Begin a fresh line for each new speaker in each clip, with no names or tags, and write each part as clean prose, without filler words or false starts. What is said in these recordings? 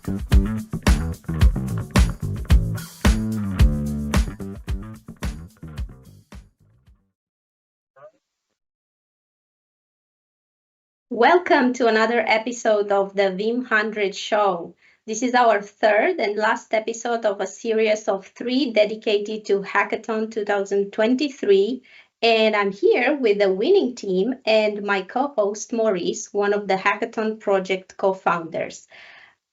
Welcome to another episode of the Veeam 100 show. This is our third and last episode of a series of 3 dedicated to Hackathon 2023. And I'm here with the winning team and my co-host Maurice, one of the Hackathon project co-founders.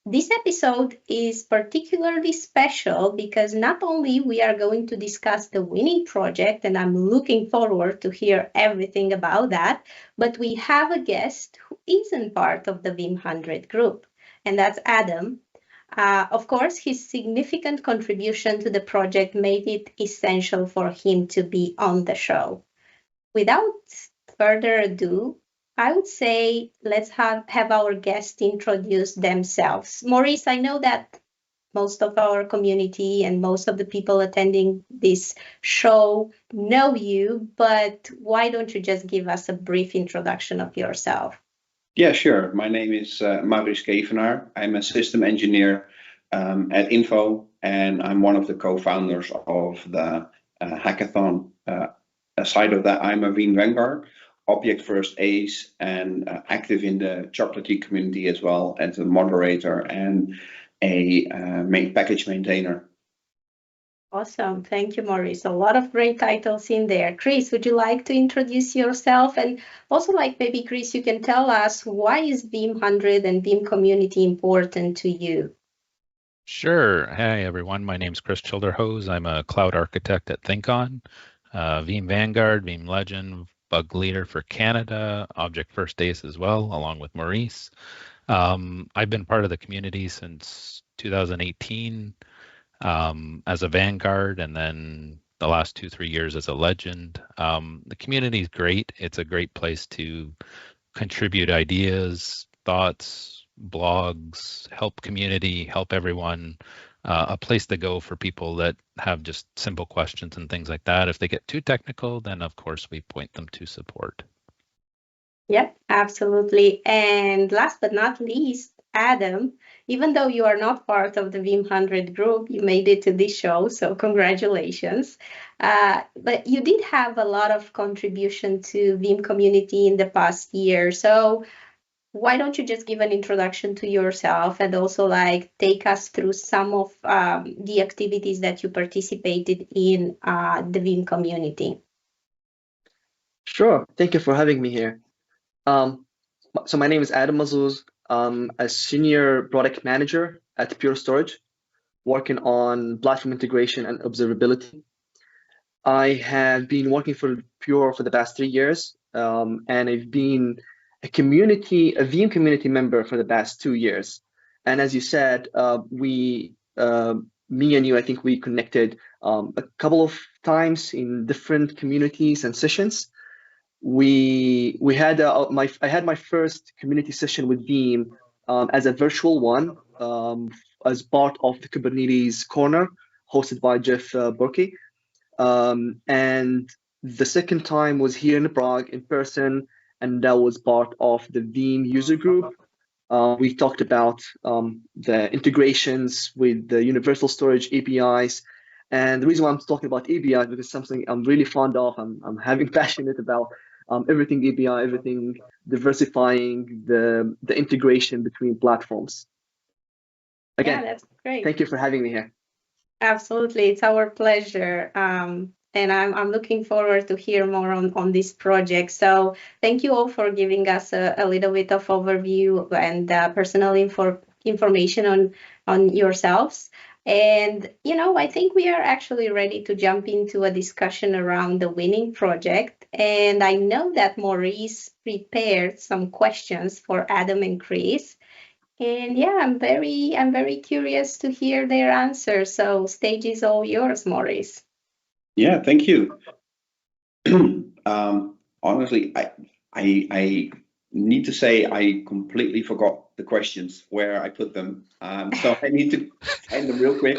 This episode is particularly special because not only we are going to discuss the winning project, and I'm looking forward to hear everything about that, but we have a guest who isn't part of the Veeam 100 group, and that's Adam. Of course, his significant contribution to the project made it essential for him to be on the show. Without further ado, I would say let's have our guests introduce themselves. Maurice, I know that most of our community and most of the people attending this show know you, but why don't you just give us a brief introduction of yourself?
Yeah, sure. My name is Maurice Kevenaar. I'm a system engineer at Info, and I'm one of the co-founders of the Hackathon. Aside of that, I'm a Veeam Vanguard, Object First Ace, and active in the chocolatey community as well as a moderator and a package maintainer.
Awesome. Thank you, Maurice. A lot of great titles in there. Chris, would you like to introduce yourself? And also, maybe, Chris, you can tell us why is Veeam 100 and Veeam community important to you?
Sure. Hey, everyone. My name is Chris Childerhose. I'm a cloud architect at ThinkOn, Veeam Vanguard, Veeam Legend, bug leader for Canada, Object First Ace as well, along with Maurice. I've been part of the community since 2018 as a Vanguard, and then the last 2-3 years as a Legend. The community is great. It's a great place to contribute ideas, thoughts, blogs, help community, help everyone. A place to go for people that have just simple questions and things like that. If they get too technical, then of course we point them to support.
Yep, absolutely. And last but not least, Adam, even though you are not part of the Veeam 100 group, you made it to this show, so congratulations. But you did have a lot of contribution to Veeam community in the past year. So why don't you just give an introduction to yourself and also take us through some of the activities that you participated in the Veeam community?
Sure. Thank you for having me here. So my name is Adam Mazouz. I'm a senior product manager at Pure Storage, working on platform integration and observability. I have been working for Pure for the past 3 years, and I've been a Veeam community member for the past 2 years. And as you said, me and you, I think we connected a couple of times in different communities and sessions. I had my first community session with Veeam as a virtual one, as part of the Kubernetes Corner hosted by Jeff Burkey. And the second time was here in Prague in person, and that was part of the Veeam user group. We talked about the integrations with the universal storage APIs. And the reason why I'm talking about APIs is because it's something I'm really fond of. I'm having passionate about everything API, everything diversifying the integration between platforms. Again,
yeah, that's great.
Thank you for having me here.
Absolutely, it's our pleasure. And I'm looking forward to hear more on this project. So thank you all for giving us a little bit of overview and personal information on yourselves. And, I think we are actually ready to jump into a discussion around the winning project. And I know that Maurice prepared some questions for Adam and Chris. And yeah, I'm very curious to hear their answers. So stage is all yours, Maurice.
Yeah, thank you. Honestly, I need to say I completely forgot the questions where I put them, so I need to find them real quick.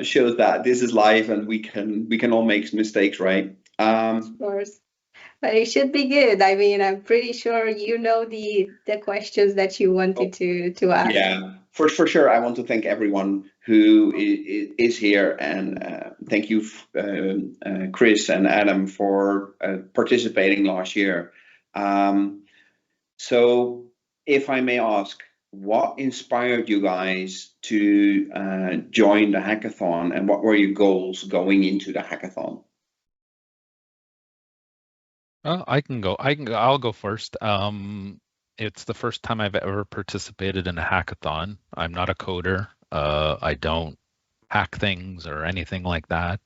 Shows that this is live and we can all make mistakes, right?
Of course. But it should be good. I mean, I'm pretty sure you know the questions that you wanted to ask.
Yeah, for sure. I want to thank everyone who is here, and thank you, Chris and Adam, for participating last year. So, if I may ask, what inspired you guys to join the hackathon, and what were your goals going into the hackathon?
I can go. I'll go first. It's the first time I've ever participated in a hackathon. I'm not a coder. I don't hack things or anything like that.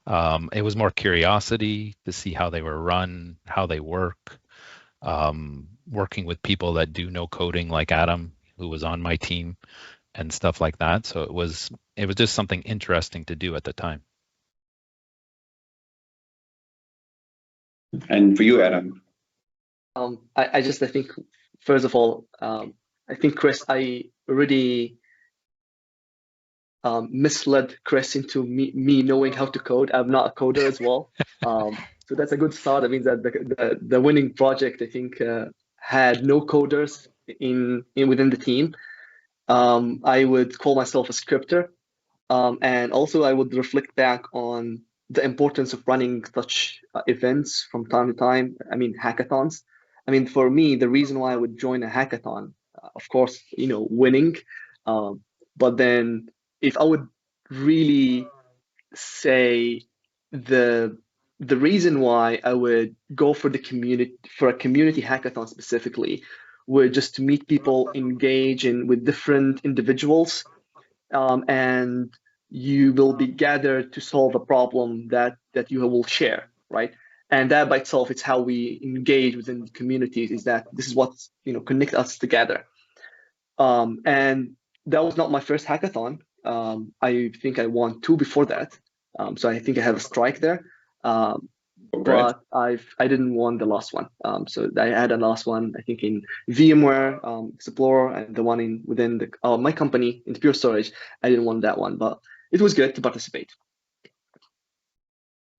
It was more curiosity to see how they were run, how they work. Working with people that do know coding, like Adam, who was on my team, and stuff like that. So it was just something interesting to do at the time.
And for you, Adam?
I think, first of all, I think, Chris, I already misled Chris into me knowing how to code. I'm not a coder as well. So that's a good start. It means that the winning project, I think, had no coders within the team. I would call myself a scripter. And also I would reflect back on the importance of running such events from time to time. I mean, hackathons. I mean, for me, the reason why I would join a hackathon, of course, winning. But then if I would really say the reason why I would go for a community hackathon specifically, were just to meet people, engage with different individuals, and you will be gathered to solve a problem that you will share, right? And that by itself, it's how we engage within communities. Is that this is what connects us together. And that was not my first hackathon. I think I won 2 before that. So I think I have a strike there. But I didn't won the last one. So I had a last one, I think, in VMware Explorer, and the one within my company in Pure Storage. I didn't won that one, but it was good to participate.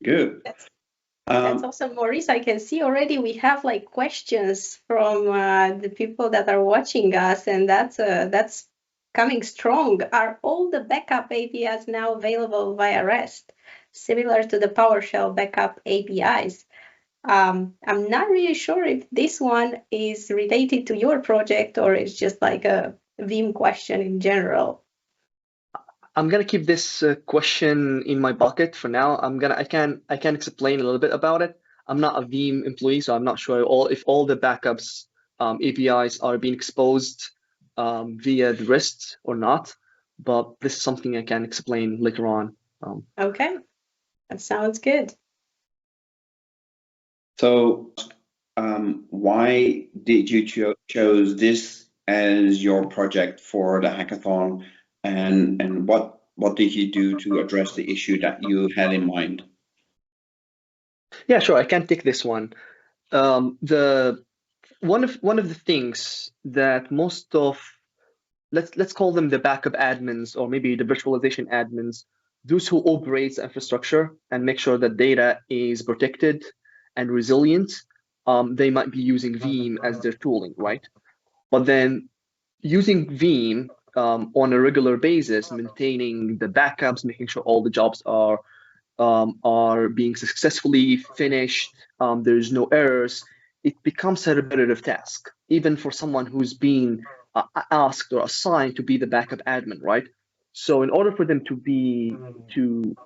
Good.
That's awesome, Maurice. I can see already we have like questions from the people that are watching us, and that's coming strong. Are all the backup APIs now available via REST, similar to the PowerShell backup APIs? I'm not really sure if this one is related to your project or it's just like a Veeam question in general.
I'm gonna keep this question in my bucket for now. I can explain a little bit about it. I'm not a Veeam employee, so I'm not sure if all the backups APIs are being exposed via the REST or not. But this is something I can explain later on.
Okay, that sounds good.
So, why did you chose this as your project for the hackathon, and what did you do to address the issue that you had in mind?
Yeah, sure, I can take this one. One of the things that most of, let's call them the backup admins, or maybe the virtualization admins, those who operate the infrastructure and make sure that data is protected and resilient, they might be using Veeam as their tooling, right? But then using Veeam on a regular basis, maintaining the backups, making sure all the jobs are being successfully finished, there's no errors, it becomes a repetitive task, even for someone who's been asked or assigned to be the backup admin, right? So in order for them to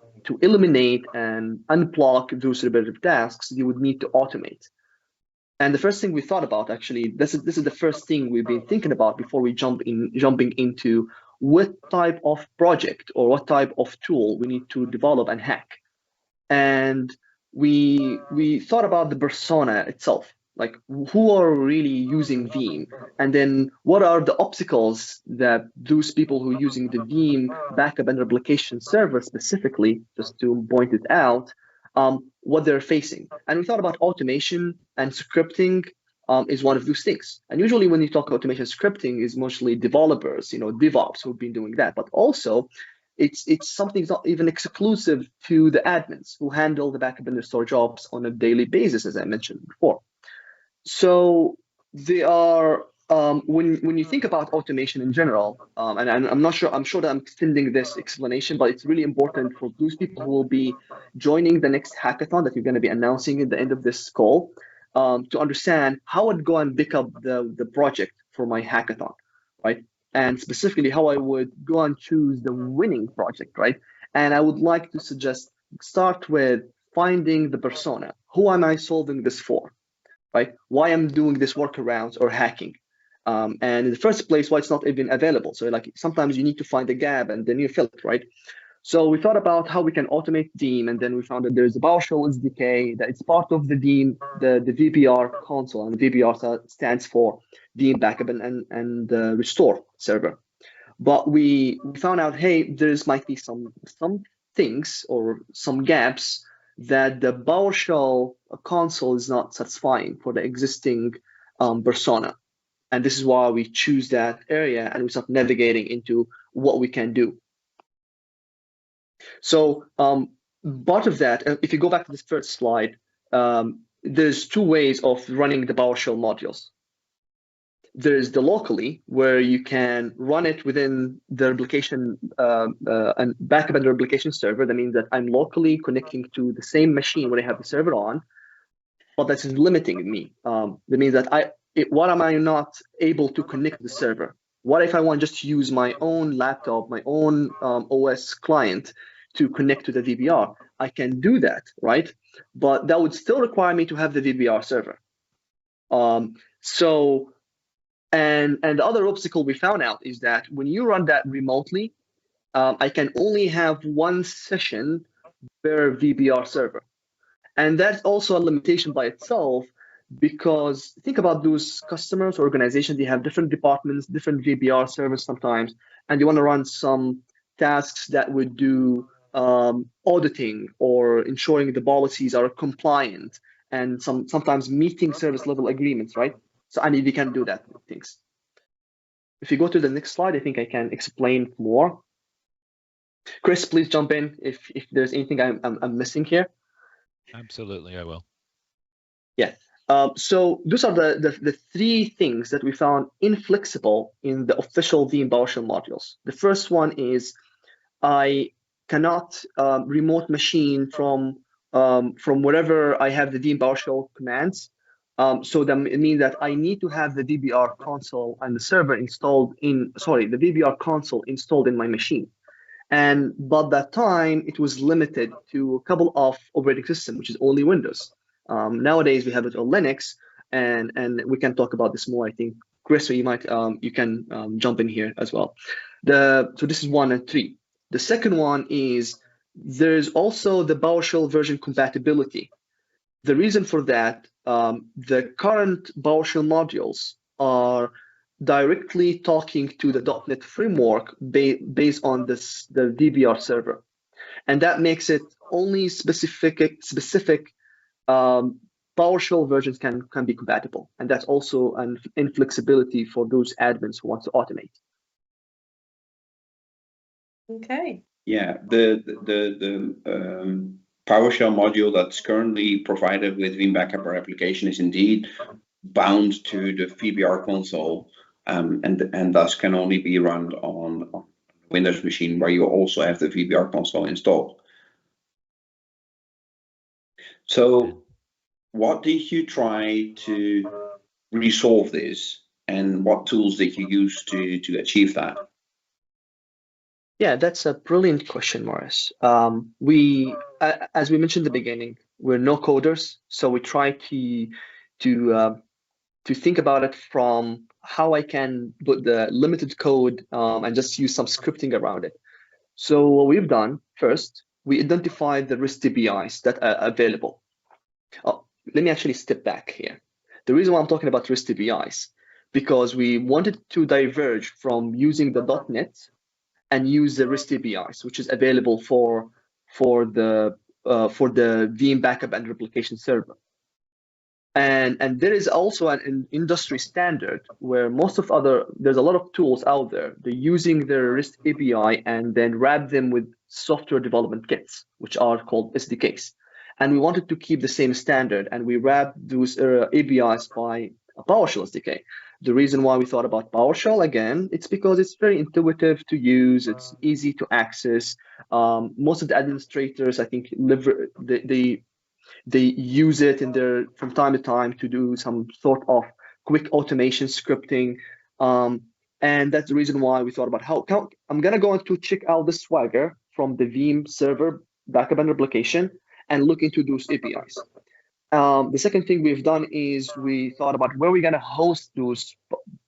eliminate and unblock those repetitive tasks, you would need to automate. And the first thing we thought about, actually, this is the first thing we've been thinking about before we jumping into what type of project or what type of tool we need to develop and hack. And we thought about the persona itself, like who are really using Veeam, and then what are the obstacles that those people who are using the Veeam backup and replication server specifically, just to point it out, what they're facing. And we thought about automation, and scripting is one of those things. And usually when you talk automation, scripting is mostly developers, DevOps, who've been doing that. But also it's something that's not even exclusive to the admins who handle the backup and restore jobs on a daily basis, as I mentioned before. So they are when you think about automation in general, and I'm sure that I'm extending this explanation, but it's really important for those people who will be joining the next hackathon that you're going to be announcing at the end of this call, to understand how I'd go and pick up the project for my hackathon, right? And specifically how I would go and choose the winning project, right? And I would like to suggest start with finding the persona. Who am I solving this for? Right? Why I'm doing this workarounds or hacking. And in the first place, why it's not even available. So like sometimes you need to find a gap and then you fill it, right? So we thought about how we can automate Veeam, and then we found that there's a PowerShell SDK that it's part of the Veeam, the VBR console, and VBR stands for Veeam Backup and Restore server. But we found out, hey, there's might be some things or some gaps that the PowerShell console is not satisfying for the existing persona. And this is why we choose that area and we start navigating into what we can do. So part of that, if you go back to this first slide, there's two ways of running the PowerShell modules. There's the locally, where you can run it within the replication and backup and replication server. That means that I'm locally connecting to the same machine where I have the server on, but that's limiting me. That means that what am I not able to connect to the server? What if I want just to use my own laptop, my own OS client to connect to the VBR? I can do that, right? But that would still require me to have the VBR server. And the other obstacle we found out is that when you run that remotely, I can only have one session per VBR server. And that's also a limitation by itself, because think about those customers or organizations, they have different departments, different VBR servers sometimes, and you want to run some tasks that would do auditing or ensuring the policies are compliant, and sometimes meeting service level agreements, right? So we can do that things. If you go to the next slide, I think I can explain more. Chris, please jump in if there's anything I'm missing here.
Absolutely, I will.
Yeah. So those are the three things that we found inflexible in the official Veeam PowerShell modules. The first one is I cannot remote machine from wherever I have the Veeam PowerShell commands. So that it means that I need to have the VBR console and the server installed in, the VBR console installed in my machine. But that time it was limited to a couple of operating systems, which is only Windows. Nowadays we have it on Linux, and we can talk about this more. I think Chris, you can jump in here as well. So this is 1 and 3. The second one is there's also the PowerShell version compatibility. The reason for that, the current PowerShell modules are directly talking to the .NET framework based on the VBR server, and that makes it only specific PowerShell versions can be compatible, and that's also an inflexibility for those admins who want to automate.
Okay.
Yeah, the PowerShell module that's currently provided with Veeam Backup Replication is indeed bound to the VBR console, and thus can only be run on a Windows machine where you also have the VBR console installed. So what did you try to resolve this, and what tools did you use to achieve that?
Yeah, that's a brilliant question, Maurice. We, as we mentioned in the beginning, we're no coders, so we try to think about it from how I can put the limited code and just use some scripting around it. So what we've done first, we identified the REST APIs that are available. Let me actually step back here. The reason why I'm talking about REST APIs, because we wanted to diverge from using the .NET and use the REST APIs, which is available for the Veeam Backup and Replication server. And there is also an industry standard where there's a lot of tools out there. They're using their REST API and then wrap them with software development kits, which are called SDKs. And we wanted to keep the same standard, and we wrap those APIs by a PowerShell SDK. The reason why we thought about PowerShell, again, it's because it's very intuitive to use, it's easy to access. Most of the administrators, I think, they use it from time to time to do some sort of quick automation scripting. And that's the reason why we thought about I'm going to go into check out the Swagger from the Veeam server backup and replication and look into those APIs. The second thing we've done is we thought about where we're going to host those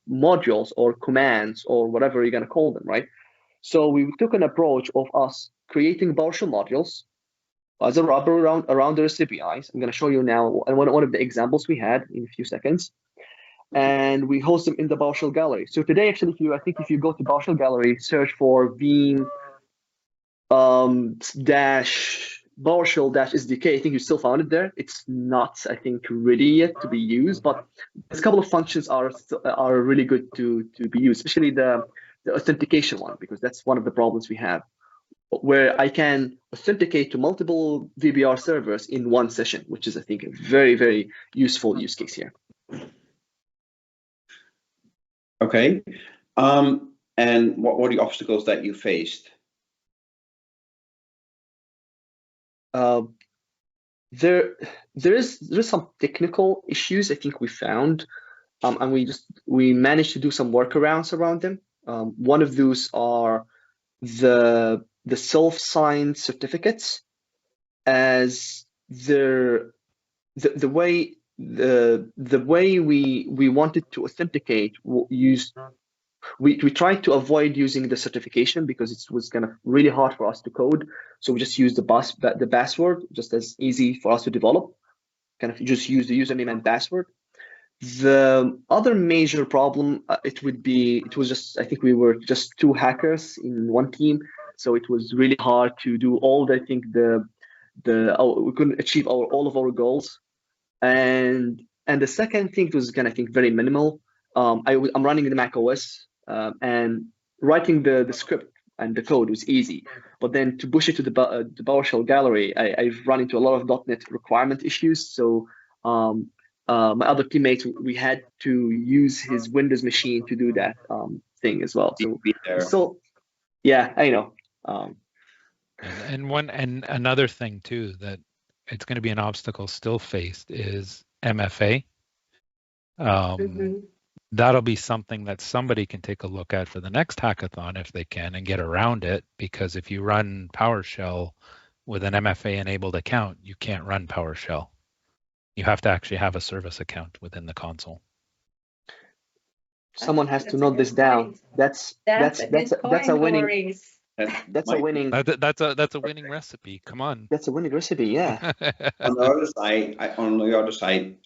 modules or commands or whatever you're going to call them, right? So we took an approach of us creating PowerShell modules as a wrapper around the REST APIs. I'm going to show you now one of the examples we had in a few seconds. And we host them in the PowerShell gallery. So today, actually, if you go to PowerShell gallery, search for Veeam PowerShell SDK, I think you still found it there. It's not, I think, ready yet to be used, but a couple of functions are really good to be used, especially the authentication one, because that's one of the problems we have, where I can authenticate to multiple VBR servers in one session, which is, I think, a very, very useful use case here.
Okay. And what were the obstacles that you faced?
There's some technical issues I think we found, and we managed to do some workarounds around them. One of those are the self-signed certificates, as the way we wanted to authenticate we tried to avoid using the certification because it was kind of really hard for us to code. So we just used the password, just as easy for us to develop. Kind of just use the username and password. The other major problem, I think we were just 2 hackers in one team, so it was really hard to do all we couldn't achieve all of our goals. And the second thing was I think very minimal. I'm running the Mac OS, and writing the script and the code was easy, but then to push it to the PowerShell gallery, I've run into a lot of .NET requirement issues. So my other teammates, we had to use his Windows machine to do that thing as well. So yeah, I know.
And another thing too that it's going to be an obstacle still faced is MFA. That'll be something that somebody can take a look at for the next hackathon if they can and get around it, because if you run PowerShell with an MFA enabled account, you can't run PowerShell. You have to actually have a service account within the console.
Someone has to note this down. That's a winning. That's a winning.
That's a winning recipe. Come on.
That's a winning recipe. Yeah.
On the other side,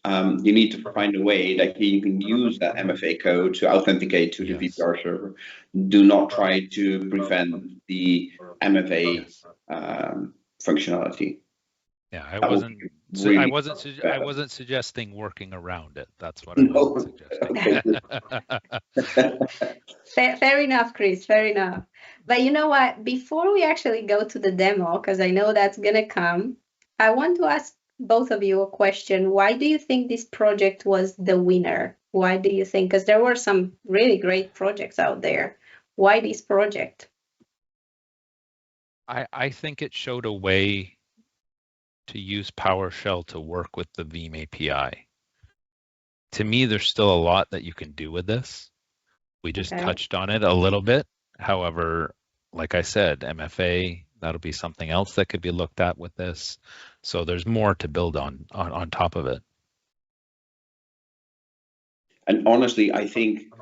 you need to find a way that you can use that MFA code to authenticate to the VBR server. Do not try to prevent the MFA functionality.
Yeah, I wasn't suggesting working around it. That's what I was suggesting.
Fair enough, Chris. Fair enough. But you know what? Before we actually go to the demo, because I know that's gonna come, I want to ask both of you a question. Why do you think this project was the winner? Why do you think? Because there were some really great projects out there. Why this project?
I think it showed a way to use PowerShell to work with the Veeam API. To me, there's still a lot that you can do with this. We just touched on it a little bit. However, like I said, MFA, that'll be something else that could be looked at with this. So there's more to build on top of it.
And honestly, I think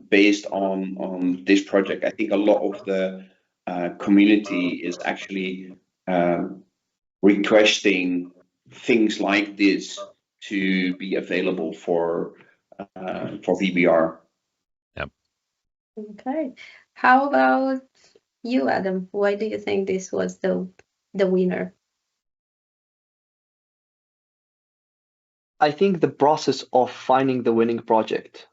based on this project, I think a lot of the community is actually requesting things like this to be available for VBR.
Yep.
Okay. How about you, Adam? Why do you think this was the winner?
I think the process of finding the winning project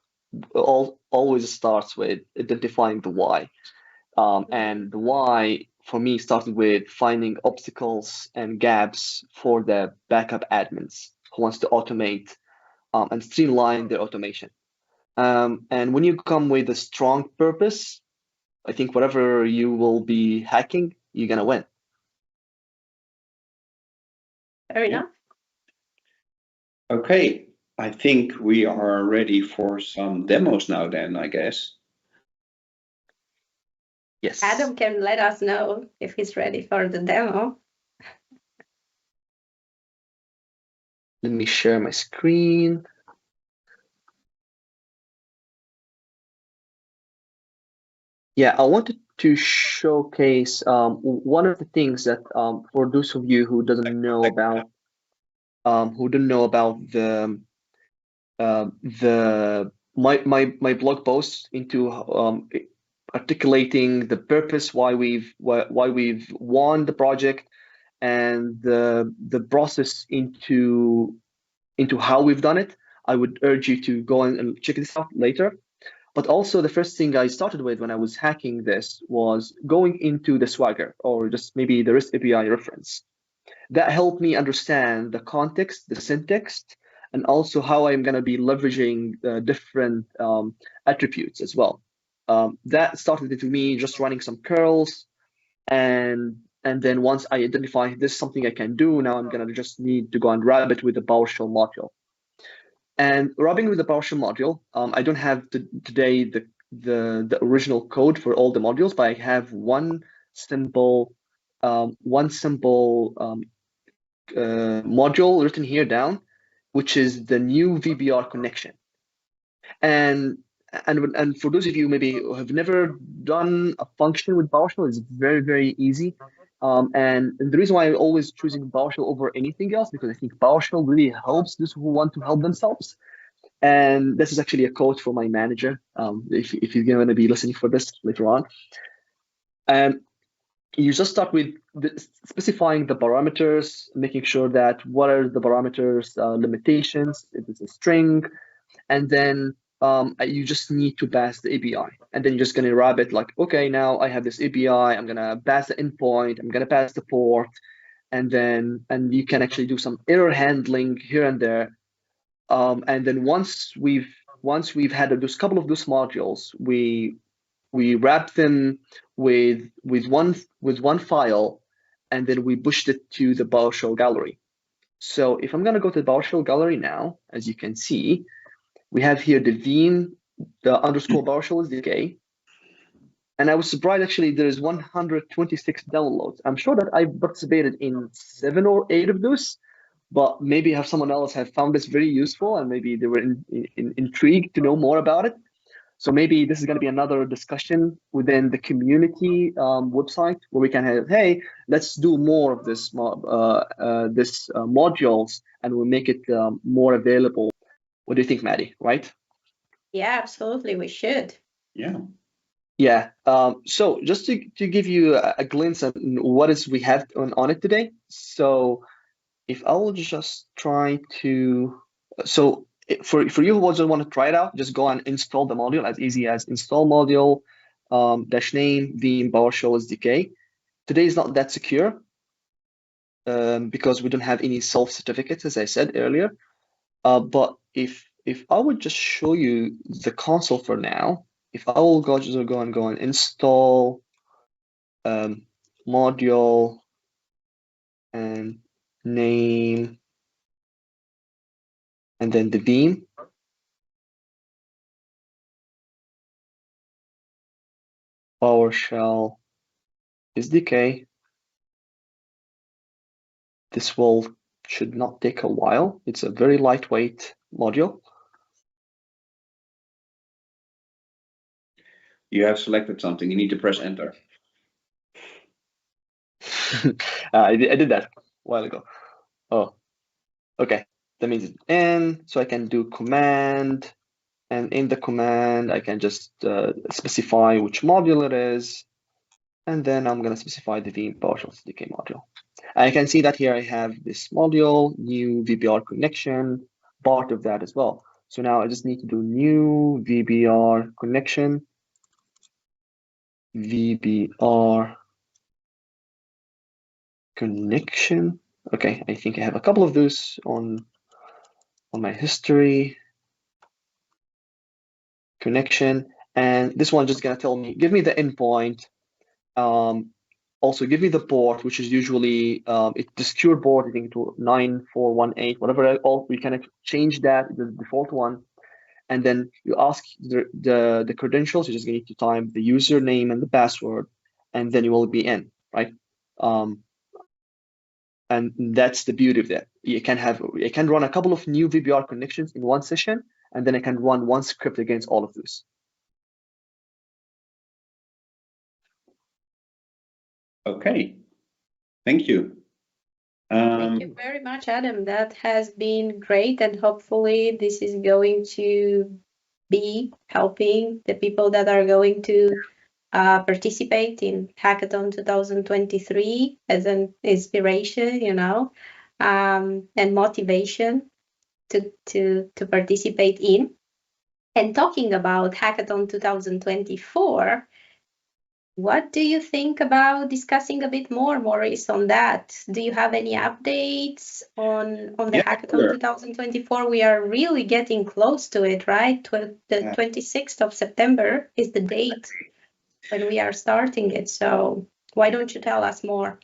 always starts with identifying the why. And the why for me started with finding obstacles and gaps for the backup admins who wants to automate and streamline their automation. And when you come with a strong purpose, I think whatever you will be hacking, you're gonna win.
Fair enough.
Okay, I think we are ready for some demos now then, I guess.
Yes.
Adam can let us know if he's ready for the demo.
Let me share my screen. Yeah, I wanted to showcase one of the things that for those of you who doesn't know about my blog post into articulating the purpose why we've won the project and the process into how we've done it. I would urge you to go and check this out later. But also the first thing I started with when I was hacking this was going into the Swagger or just maybe the REST API reference. That helped me understand the context, the syntax, and also how I'm going to be leveraging different attributes as well. That started with me just running some curls, and then once I identify this is something I can do, now I'm going to just need to go and wrap it with the PowerShell module. And wrapping with the PowerShell module, I don't have today the original code for all the modules, but I have one simple module written here down, which is the new VBR connection. And for those of you maybe who have never done a function with PowerShell, it's very, very easy. And the reason why I'm always choosing PowerShell over anything else, because I think PowerShell really helps those who want to help themselves. And this is actually a quote from my manager, if you're going to be listening for this later on. And you just start with specifying the parameters, making sure that what are the parameters, limitations, if it's a string, and then you just need to pass the API. And then you're just going to wrap it like, okay, now I have this API, I'm going to pass the endpoint, I'm going to pass the port, and you can actually do some error handling here and there. And then once we've had those couple of those modules, we wrap them with one file, and then we pushed it to the PowerShell gallery. So if I'm going to go to the PowerShell gallery now, as you can see, we have here the Veeam, the underscore PowerShell SDK. And I was surprised, actually, there's 126 downloads. I'm sure that I participated in 7 or 8 of those, but maybe have someone else have found this very useful and maybe they were intrigued to know more about it. So maybe this is going to be another discussion within the community website where we can have, hey, let's do more of this modules, and we'll make it more available. What do you think, Maddie? Right?
Yeah, absolutely. We should.
Yeah.
Yeah. So just to give you a glimpse on what is we have on it today. So if I will just try to, so for you who doesn't want to try it out, just go and install the module, as easy as install module -name Veeam PowerShell SDK. Today is not that secure because we don't have any self certificates, as I said earlier. But if I would just show you the console for now, if I will go and install module and name, and then the Veeam. PowerShell SDK. This should not take a while. It's a very lightweight module.
You have selected something. You need to press enter.
I did that a while ago. Oh, okay. That means it's in, so I can do command, and in the command I can just specify which module it is, and then I'm going to specify the Veeam PowerShell SDK module. I can see that here I have this module, new VBR connection, part of that as well. So now I just need to do new VBR connection, VBR connection. Okay, I think I have a couple of those on my history. Connection, and this one just gonna tell me, give me the endpoint. Also give me the port, which is usually it's the secure port, I think to 9418, whatever. We can change that, the default one, and then you ask the credentials. You're just gonna need to type the username and the password, and then you will be in, right? And that's the beauty of that. You can run a couple of new VBR connections in one session, and then I can run one script against all of those.
Okay, thank you.
Thank you very much, Adam. That has been great, and hopefully this is going to be helping the people that are going to participate in Hackathon 2023 as an inspiration, and motivation to participate in. And talking about Hackathon 2024, what do you think about discussing a bit more, Maurice, on that? Do you have any updates on the Hackathon
sure.
2024? We are really getting close to it, right? The 26th of September is the date when we are starting it. So why don't you tell us more?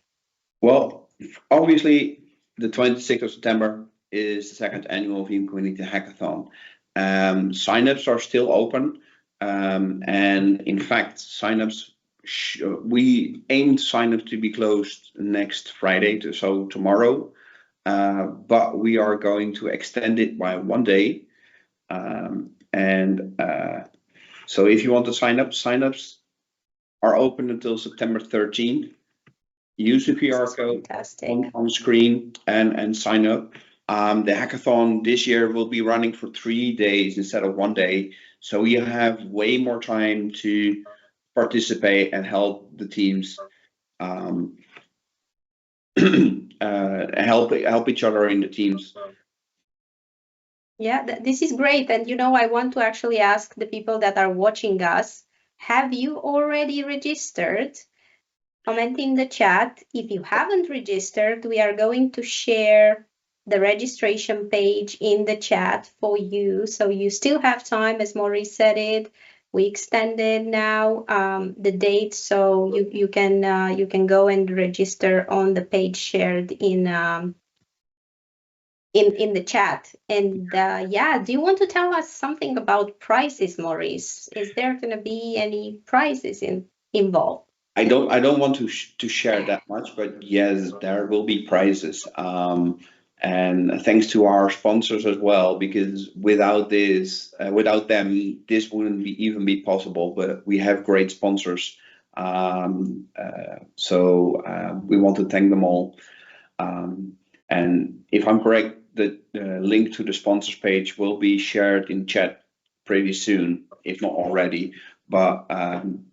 Well, obviously, the 26th of September is the second annual Veeam Community Hackathon. Signups are still open, and in fact, signups. We aimed signups to be closed next Friday, so tomorrow, but we are going to extend it by 1 day. So if you want to sign up, signups are open until September 13th. Use the QR code on screen and sign up. The hackathon this year will be running for 3 days instead of 1 day, so you have way more time to participate and help the teams, help each other in the teams.
Yeah, this is great. And I want to actually ask the people that are watching us, have you already registered? Comment in the chat. If you haven't registered, we are going to share the registration page in the chat for you. So you still have time, as Maurice said it. We extended now the date, so you can go and register on the page shared in the chat. And do you want to tell us something about prices, Maurice? Is there going to be any prizes involved?
I don't want to share that much, but yes, there will be prizes. And thanks to our sponsors as well, because without them, this wouldn't even be possible. But we have great sponsors, so we want to thank them all. And if I'm correct, the link to the sponsors page will be shared in chat pretty soon, if not already. But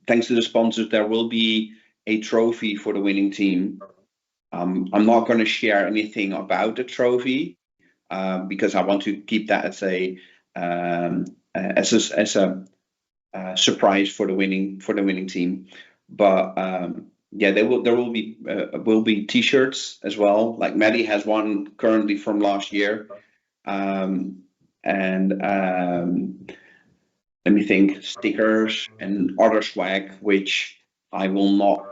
thanks to the sponsors, there will be a trophy for the winning team. I'm not going to share anything about the trophy because I want to keep that as a surprise for the winning team. But there will be T-shirts as well. Like Maddie has one currently from last year, and let me think, stickers and other swag, which I will not.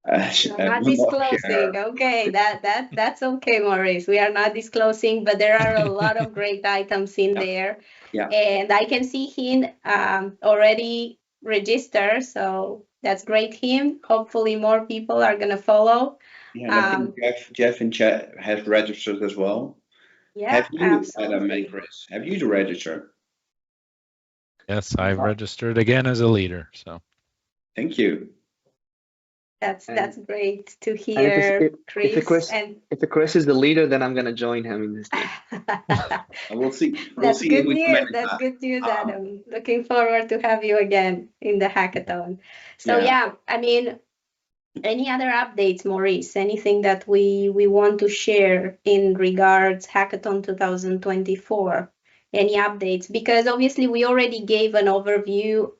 Not disclosing. Okay, that's okay, Maurice. We are not disclosing, but there are a lot of great items in there.
Yeah.
And I can see him already register, so that's great. Him. Hopefully, more people are gonna follow.
Yeah, I think Jeff in chat has registered as well.
Yeah,
have you,
absolutely.
Adam and Chris, have you registered?
Yes, I've registered again as a leader. So
thank you.
That's great to hear, Chris.
If Chris is the leader, then I'm gonna join him in this team.
We'll see.
That's good news. That's good news, Adam. Looking forward to have you again in the hackathon. So I mean, Any other updates, Maurice? Anything that we want to share in regards Hackathon 2024? Any updates? Because obviously we already gave an overview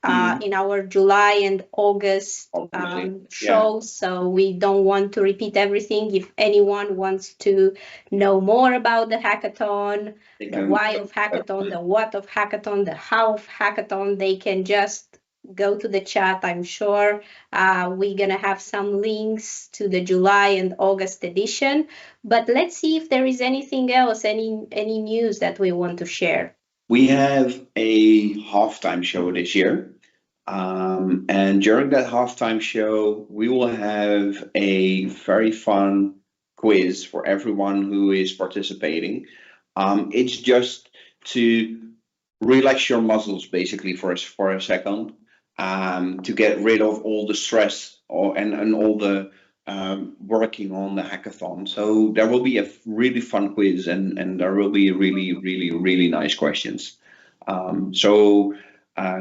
in our July and August shows, so we don't want to repeat everything. If anyone wants to know more about the hackathon, the why of hackathon, the what of hackathon, the how of hackathon, they can just go to the chat. I'm sure we're gonna have some links to the July and August edition, but let's see if there is anything else, any news that we want to share.
We have a halftime show this year, and during that halftime show, we will have a very fun quiz for everyone who is participating. It's just to relax your muscles, basically, for a second, to get rid of all the stress and all the working on the hackathon. So there will be a really fun quiz, and there will be really nice questions. So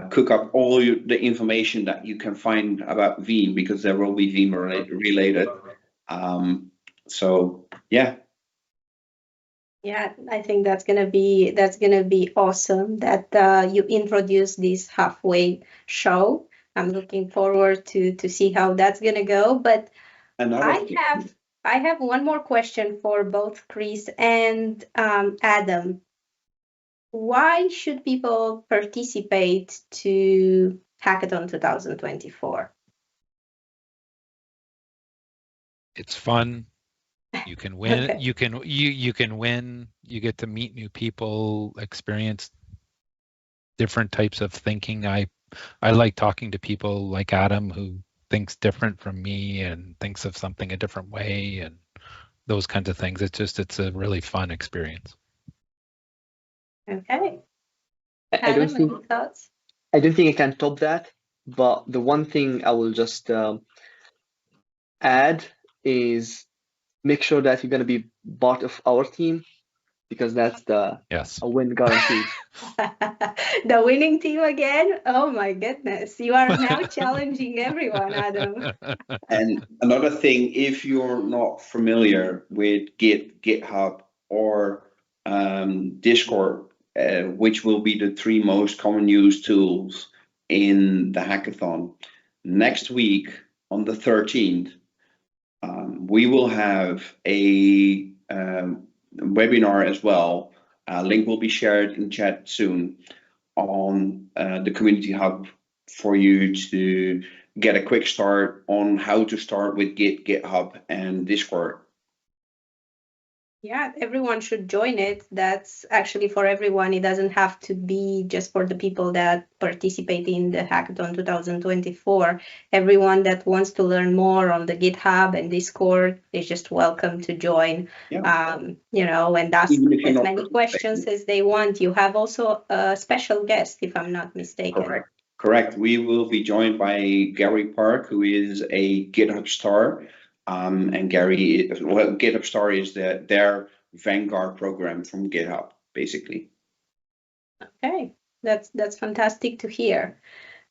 cook up all the information that you can find about Veeam, because there will be Veeam related. So yeah.
Yeah, I think that's gonna be awesome that you introduce this halfway show. I'm looking forward to see how that's gonna go. But I have one more question for both Chris and Adam. Why should people participate to Hackathon 2024?
It's fun. You can win.
Okay.
You can win. You get to meet new people, experience different types of thinking. I like talking to people like Adam, who thinks different from me and thinks of something a different way, and those kinds of things. It's a really fun experience.
Okay.
I don't think I can top that, but the one thing I will just add is make sure that you're going to be part of our team, because that's a win guaranteed.
The winning team again? Oh my goodness. You are now challenging everyone, Adam.
And another thing, if you're not familiar with GitHub, or Discord, which will be the 3 most common used tools in the hackathon, next week on the 13th, we will have a webinar as well. Link will be shared in chat soon on the community hub for you to get a quick start on how to start with GitHub and Discord.
Yeah, everyone should join it. That's actually for everyone. It doesn't have to be just for the people that participate in the Hackathon 2024. Everyone that wants to learn more on the GitHub and Discord is just welcome to join.
Yeah.
And ask as many questions as they want. You have also a special guest, if I'm not mistaken.
Correct. We will be joined by Gary Park, who is a GitHub star. And GitHub Star is their Vanguard program from GitHub, basically.
Okay, that's fantastic to hear.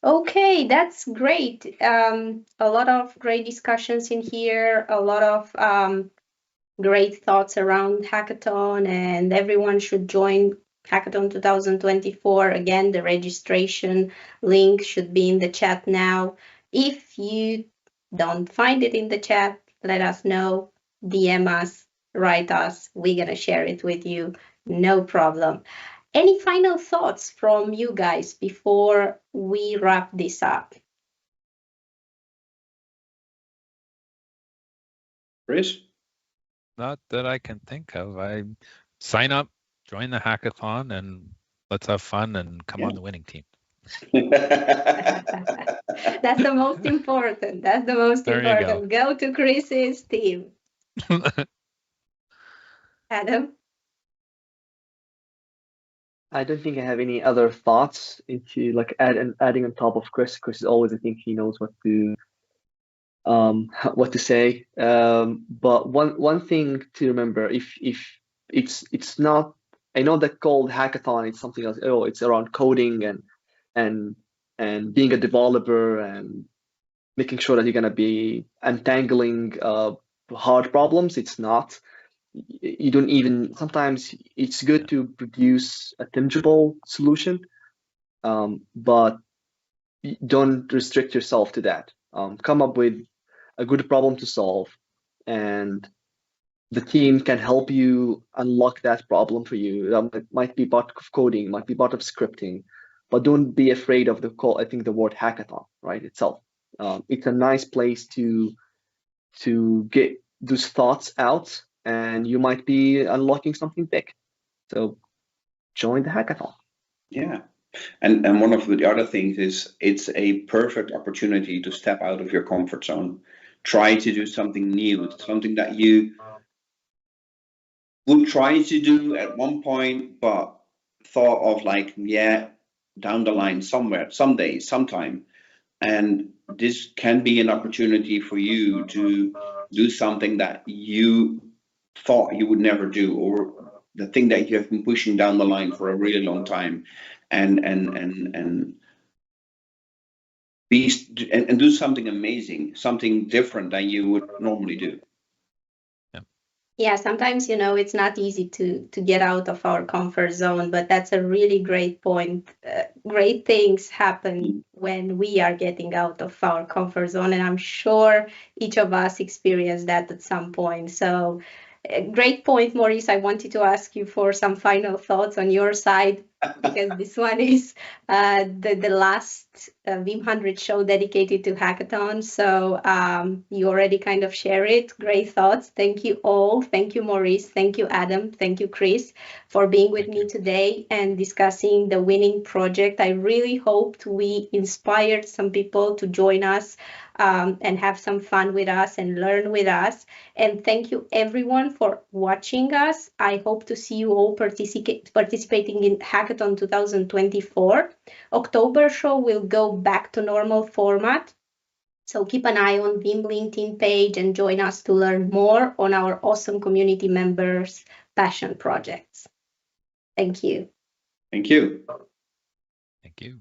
Okay, that's great. A lot of great discussions in here, a lot of great thoughts around Hackathon, and everyone should join Hackathon 2024. Again, the registration link should be in the chat now. If you don't find it in the chat, let us know, DM us, write us. We're going to share it with you. No problem. Any final thoughts from you guys before we wrap this up?
Chris?
Not that I can think of. I sign up, join the hackathon, and let's have fun and come on the winning team.
That's the most important. That's the most important. Go to Chris's team. Adam?
I don't think I have any other thoughts into like adding on top of Chris. Chris is always, I think he knows what to say. But one thing to remember, if it's not, I know that called hackathon, it's something else. Oh, it's around coding and being a developer and making sure that you're going to be untangling hard problems. It's not. You don't even, sometimes it's good to produce a tangible solution, but don't restrict yourself to that. Come up with a good problem to solve, and the team can help you unlock that problem for you. It might be part of coding, might be part of scripting, but don't be afraid of the call. I think the word hackathon, right, itself. It's a nice place to get those thoughts out, and you might be unlocking something big. So join the hackathon.
Yeah. And one of the other things is it's a perfect opportunity to step out of your comfort zone. Try to do something new, something that you would try to do at one point, but thought of like, yeah, down the line somewhere, someday, sometime. And this can be an opportunity for you to do something that you thought you would never do, or the thing that you have been pushing down the line for a really long time, and do something amazing, something different than you would normally do.
Yeah, sometimes, it's not easy to get out of our comfort zone, but that's a really great point. Great things happen when we are getting out of our comfort zone, and I'm sure each of us experienced that at some point. So, great point, Maurice. I wanted to ask you for some final thoughts on your side, because this one is the last Veeam 100 show dedicated to hackathon. So you already kind of share it. Great thoughts. Thank you all. Thank you, Maurice. Thank you, Adam. Thank you, Chris, for being with me today and discussing the winning project. I really hoped we inspired some people to join us and have some fun with us and learn with us. And thank you everyone for watching us. I hope to see you all participating in Hackathon 2024. October show will go back to normal format. So keep an eye on Veeam LinkedIn page and join us to learn more on our awesome community members' passion projects. Thank you.
Thank you.
Thank you.